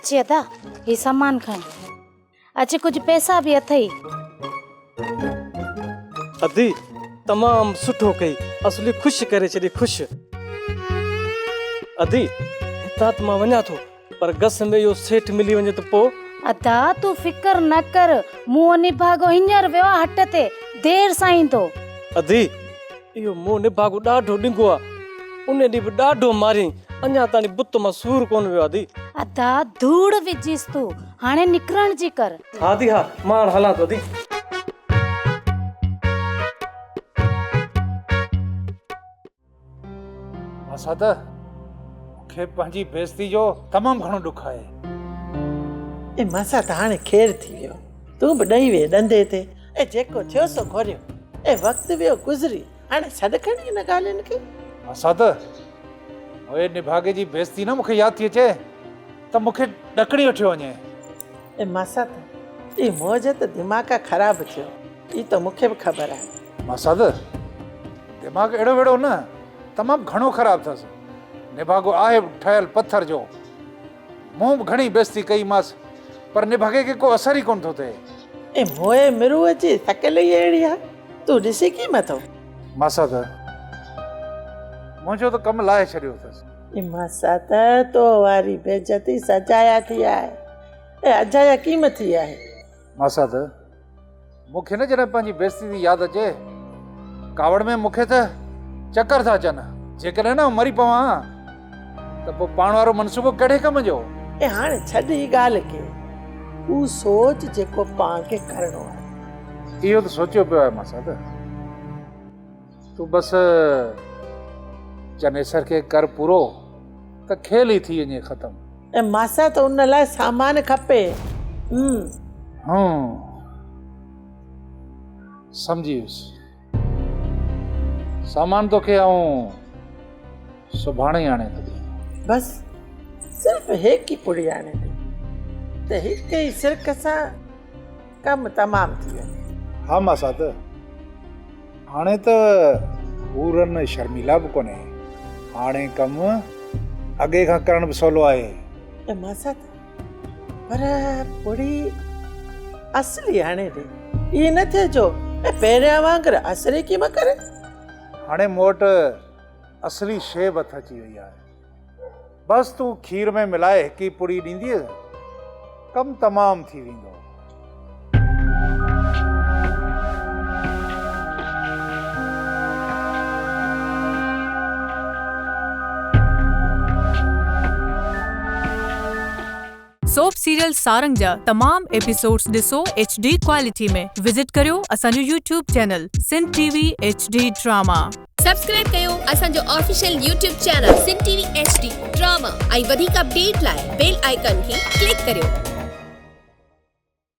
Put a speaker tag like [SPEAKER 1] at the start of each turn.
[SPEAKER 1] अचे अदा ही सामान खण अचे कुछ पैसा भी अथई।
[SPEAKER 2] अदी तमाम सुठो कई असली खुश करे छड़ी खुश। अदी हिता त मां वञा थो पर गस में यो सेठ मिली वञे त पो।
[SPEAKER 1] अदा तू फिकर न कर मुंह निभागो हींअर वियो हट ते देर सां ईंदो।
[SPEAKER 2] अदी इहो मुंह निभागो ॾाढो ॾिंगो आ उन ॾींहुं बि ॾाढो मारियईं अञा ताणी बुत मां सूर कोन वियो अदी।
[SPEAKER 1] अदा धूड़ विझीस तू हाणे निकरण जी कर।
[SPEAKER 2] हा दी हा मां हलां थो अदी।
[SPEAKER 3] असां त मूंखे पंहिंजी बेइज़ती जो तमामु घणो ॾुख आहे।
[SPEAKER 4] ए मासा त हाणे खेर थी वियो तूं बि ॾेई वे ॾंदे ते ए जेको थियो सो घोरियो ए वक़्तु वियो गुज़री हाणे छॾ खणी हिन ॻाल्हियुनि खे।
[SPEAKER 3] असां त ओए निभागे जी बेइज़ती न मूंखे यादि थी अचे त मूंखे ॾकणी वठियो वञे।
[SPEAKER 4] ए मासा त ई मौज त दिमाग़ ख़राबु थियो ई त मूंखे बि ख़बर आहे।
[SPEAKER 3] मासा त दिमाग़ अहिड़ो वेड़ो न तमामु घणो ख़राबु अथसि। निभागो आहे ठहियल पत्थर जो मूं बि घणी बेइज़ती कईमांसि पर निभागे खे को असर ई कोन थो थिए।
[SPEAKER 4] ए मोए मिरूअ जी तकल ई अहिड़ी आहे तूं ॾिसी कीअं थो।
[SPEAKER 3] मासा त मुंहिंजो त कमु लाहे छॾियो अथसि।
[SPEAKER 4] ई मासा त तो वारी बेइज़ती सजाया थी आहे ए अजाया कीमत थी आहे।
[SPEAKER 3] मासा त मूंखे न जॾहिं पंहिंजी बेइज़ती जी यादि अचे कावड़ में मूंखे त चकर था अचनि। जेकॾहिं न मरी पवां त पोइ पाण वारो मनसूबो कहिड़े कम जो।
[SPEAKER 4] ए हाणे छॾ ई ॻाल्हि खे तू सोच जेको पाण खे करिणो आहे।
[SPEAKER 3] इहो त सोचियो पियो आहे मासा त तूं बसि जनेसर खे कर पूरो त खेल ई थी वञे ख़तमु।
[SPEAKER 4] ऐं मासा त उन लाइ सामान खपे।
[SPEAKER 3] सम्झी वियुसि सामान तोखे आऊं सुभाणे ई आणे थो ॾियां।
[SPEAKER 4] बसि सिर्फ़ु हिकु ई पुड़ी आणे ॾे त हिक ई सिरक सां कमु तमामु थी वञे।
[SPEAKER 3] हा मासा त हाणे त पूरनि शर्मिला बि कोन्हे हाणे कमु अॻे खां करणु बि सवलो आहे।
[SPEAKER 4] ऐं मासा त पर पुड़ी असली आणे ॾे इहे न थिए जो ऐं पहिरियां वांगुरु असरी कीअं करे।
[SPEAKER 3] हाणे मूं वटि असली शइ बि अची वई आहे। बसि तूं खीर में मिलाए हिकु ई पुड़ी ॾींदीअ कमु तमामु थी वेंदो।
[SPEAKER 5] सोप सीरियल सारंग जा तमाम एपिसोड्स ॾिसो HD क्वालिटी में। विजिट करियो असांजो YouTube channel Sindh TV HD drama.
[SPEAKER 6] Subscribe कयो असांजो official YouTube channel Sindh TV HD drama ऐं वधीक अपडेट लाइ बेल आइकन खे क्लिक करियो।